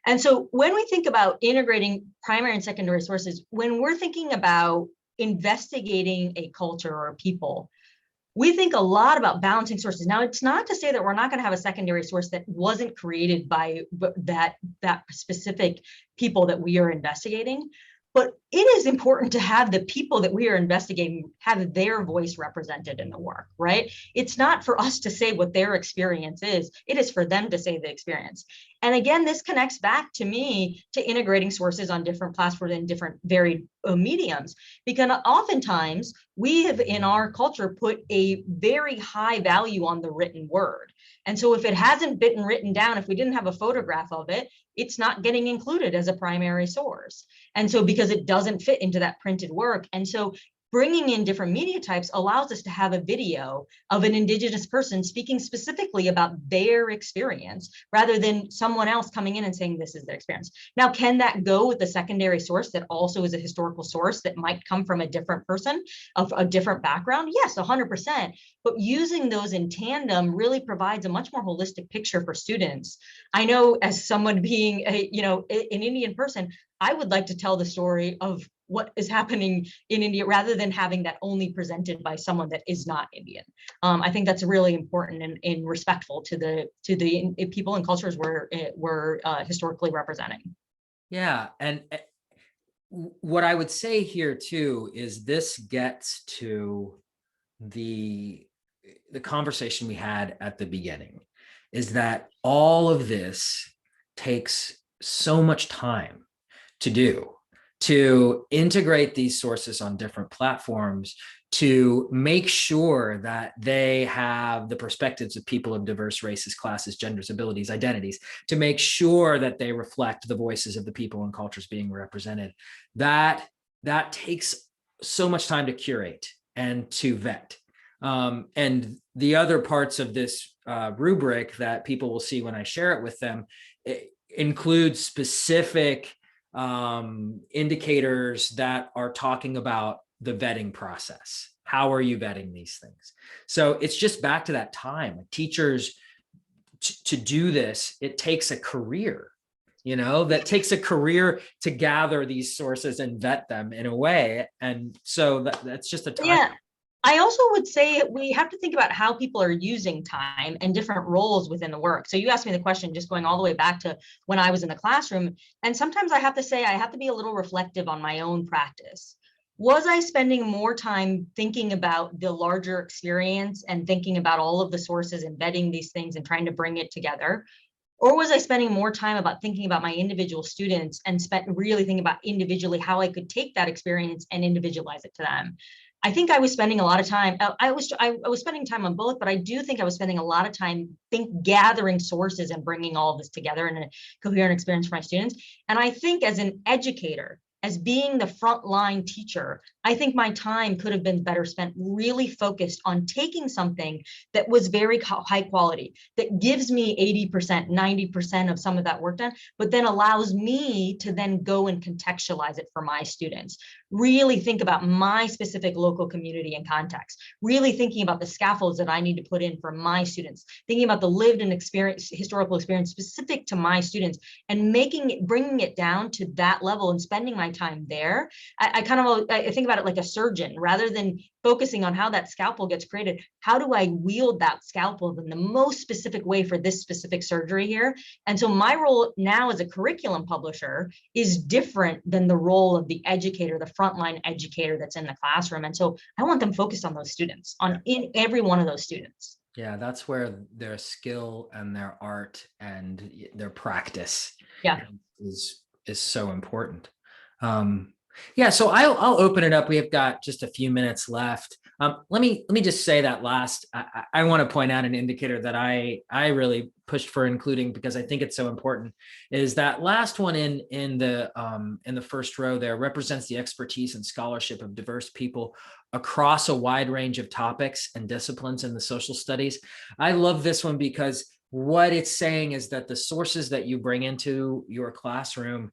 And so when we think about integrating primary and secondary sources, when we're thinking about investigating a culture or a people, we think a lot about balancing sources. Now, it's not to say that we're not going to have a secondary source that wasn't created by that specific people that we are investigating. But it is important to have the people that we are investigating have their voice represented in the work, right? It's not for us to say what their experience is. It is for them to say the experience. And again, this connects back to me to integrating sources on different platforms and different varied mediums, because oftentimes we have in our culture put a very high value on the written word. And so if it hasn't been written down, if we didn't have a photograph of it, it's not getting included as a primary source. And so because it doesn't fit into that printed work. And so bringing in different media types allows us to have a video of an Indigenous person speaking specifically about their experience rather than someone else coming in and saying this is their experience. Now, can that go with a secondary source that also is a historical source that might come from a different person of a different background? Yes, 100%. But using those in tandem really provides a much more holistic picture for students. I know as someone being an Indian person, I would like to tell the story of what is happening in India rather than having that only presented by someone that is not Indian. I think that's really important and respectful to the people and cultures we're historically representing. Yeah, and what I would say here too is this gets to the conversation we had at the beginning, is that all of this takes so much time to do, to integrate these sources on different platforms, to make sure that they have the perspectives of people of diverse races, classes, genders, abilities, identities, to make sure that they reflect the voices of the people and cultures being represented. That takes so much time to curate and to vet. And the other parts of this rubric that people will see when I share it with them include specific indicators that are talking about the vetting process. How are you vetting these things? So it's just back to that time. Teachers, to do this, it takes a career, that takes a career to gather these sources and vet them in a way. And so that's just a time. Yeah. I also would say we have to think about how people are using time and different roles within the work. So you asked me the question just going all the way back to when I was in the classroom. And sometimes I have to say I have to be a little reflective on my own practice. Was I spending more time thinking about the larger experience and thinking about all of the sources and vetting these things and trying to bring it together? Or was I spending more time about thinking about my individual students and really thinking about individually how I could take that experience and individualize it to them? I think I was spending a lot of time. I was spending time on both, but I do think I was spending a lot of time gathering sources and bringing all of this together in a coherent experience for my students. And I think as an educator, as being the frontline teacher, I think my time could have been better spent really focused on taking something that was very high quality, that gives me 80%, 90% of some of that work done, but then allows me to then go and contextualize it for my students. Really think about my specific local community and context, really thinking about the scaffolds that I need to put in for my students, thinking about the lived and historical experience specific to my students, and bringing it down to that level and spending my time there. I think about it like a surgeon, rather than focusing on how that scalpel gets created. How do I wield that scalpel in the most specific way for this specific surgery here? And so my role now as a curriculum publisher is different than the role of the educator, the frontline educator that's in the classroom. And so I want them focused on those students, in every one of those students. Yeah, that's where their skill and their art and their practice is so important. Yeah, so I'll open it up. We have got just a few minutes left. Let me just say that last. I want to point out an indicator that I really pushed for including because I think it's so important. Is that last one in the first row there represents the expertise and scholarship of diverse people across a wide range of topics and disciplines in the social studies. I love this one because what it's saying is that the sources that you bring into your classroom,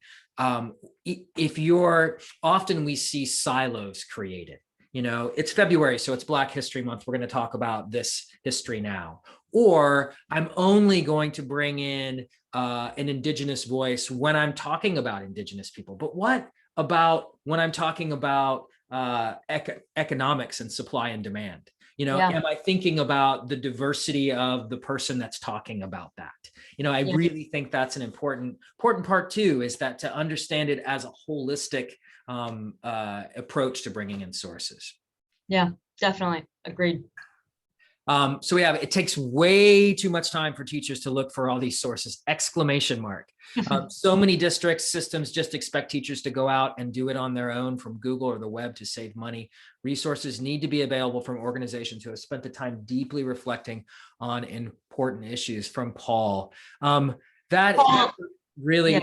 if you're often we see silos created. You know, it's February, so it's Black History Month. We're going to talk about this history now. Or I'm only going to bring in an Indigenous voice when I'm talking about Indigenous people. But what about when I'm talking about economics and supply and demand? You know, Yeah. am I thinking about the diversity of the person that's talking about that? You know, I Yeah. really think that's an important part too, is that to understand it as a holistic approach to bringing in sources. Yeah, definitely. Agreed. So we have, it takes way too much time for teachers to look for all these sources, exclamation mark. So many districts, systems just expect teachers to go out and do it on their own from Google or the web to save money. Resources need to be available from organizations who have spent the time deeply reflecting on important issues. From Paul. That really,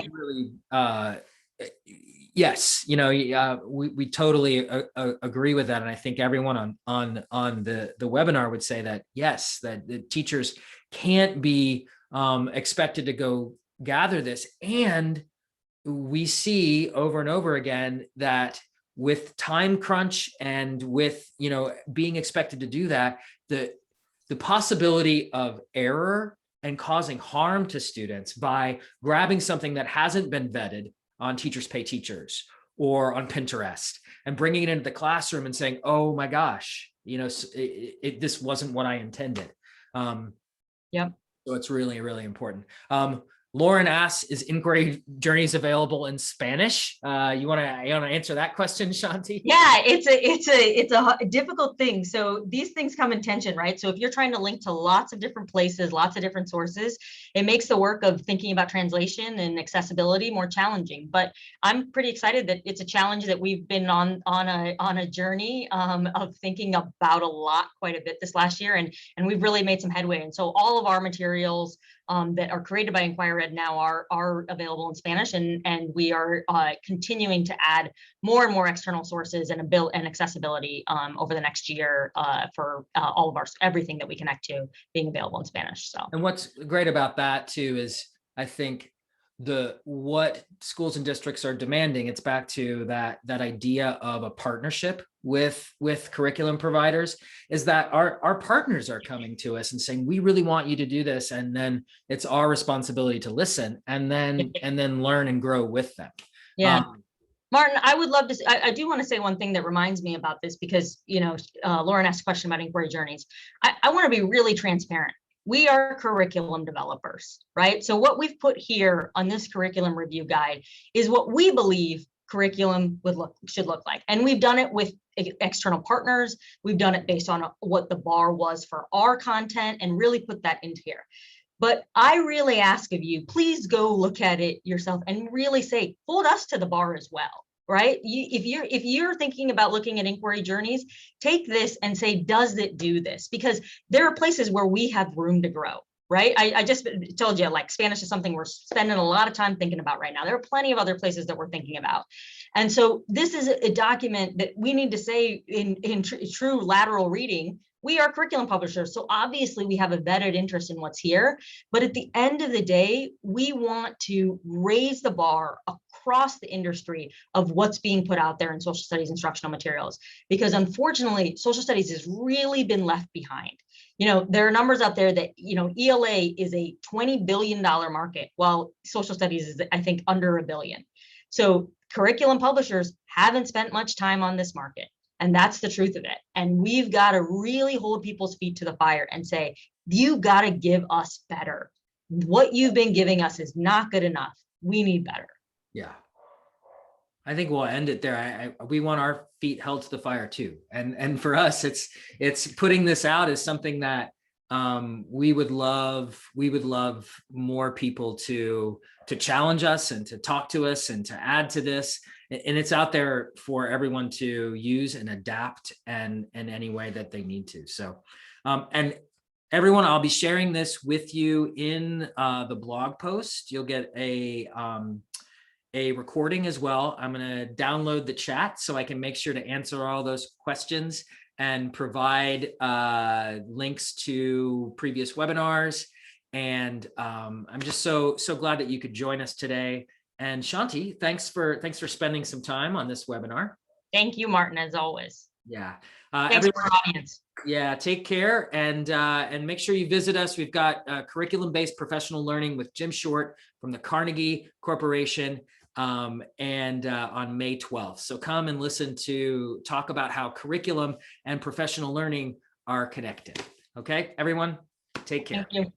yes, you know, we totally agree with that, and I think everyone on the webinar would say that yes, that the teachers can't be expected to go gather this, and we see over and over again that with time crunch and with being expected to do that, the possibility of error and causing harm to students by grabbing something that hasn't been vetted on Teachers Pay Teachers or on Pinterest and bringing it into the classroom and saying, oh my gosh, this wasn't what I intended. Yep. So it's really, really important. Lauren asks, is inquiry journeys available in Spanish? You want to answer that question, Shanti? Yeah, it's a difficult thing. So these things come in tension, right? So if you're trying to link to lots of different places, lots of different sources, it makes the work of thinking about translation and accessibility more challenging. But I'm pretty excited that it's a challenge that we've been on a journey of thinking about quite a bit this last year, and we've really made some headway. And so all of our materials that are created by inquirED now are available in Spanish, and we are continuing to add more and more external sources and accessibility over the next year for all of everything that we connect to being available in Spanish. So, and what's great about that too is I think what schools and districts are demanding, it's back to that idea of a partnership with curriculum providers, is that our partners are coming to us and saying, we really want you to do this. And then it's our responsibility to listen and then learn and grow with them. Yeah. Martin, I would love to, I do want to say one thing that reminds me about this, because, Lauren asked a question about inquiry journeys. I want to be really transparent. We are curriculum developers, right? So what we've put here on this curriculum review guide is what we believe curriculum should look like. And we've done it with external partners. We've done it based on what the bar was for our content and really put that into here. But I really ask of you, please go look at it yourself and really say, hold us to the bar as well. Right? If you're thinking about looking at inquiry journeys, take this and say, does it do this? Because there are places where we have room to grow, right? I just told you, like, Spanish is something we're spending a lot of time thinking about right now. There are plenty of other places that we're thinking about. And so this is a document that we need to say in true lateral reading, we are curriculum publishers. So obviously we have a vetted interest in what's here, but at the end of the day, we want to raise the bar across the industry of what's being put out there in social studies instructional materials, because unfortunately, social studies has really been left behind. There are numbers out there that, ELA is a $20 billion market, while social studies is, I think, under $1 billion. So curriculum publishers haven't spent much time on this market. And that's the truth of it. And we've got to really hold people's feet to the fire and say, you got to give us better. What you've been giving us is not good enough. We need better. Yeah. I think we'll end it there. We want our feet held to the fire too. And for us, it's putting this out as something that we would love more people to challenge us and to talk to us and to add to this. and it's out there for everyone to use and adapt and in any way that they need to. So, and everyone, I'll be sharing this with you in the blog post. You'll get a recording as well. I'm going to download the chat so I can make sure to answer all those questions and provide links to previous webinars. And I'm just so glad that you could join us today. And Shanti, thanks for spending some time on this webinar. Thank you, Martin, as always. Yeah. Thanks Everyone, for our audience. yeah, take care and make sure you visit us. We've got curriculum-based professional learning with Jim Short from the Carnegie Corporation and on May 12th. So come and listen to talk about how curriculum and professional learning are connected. Okay, everyone, take care. Thank you.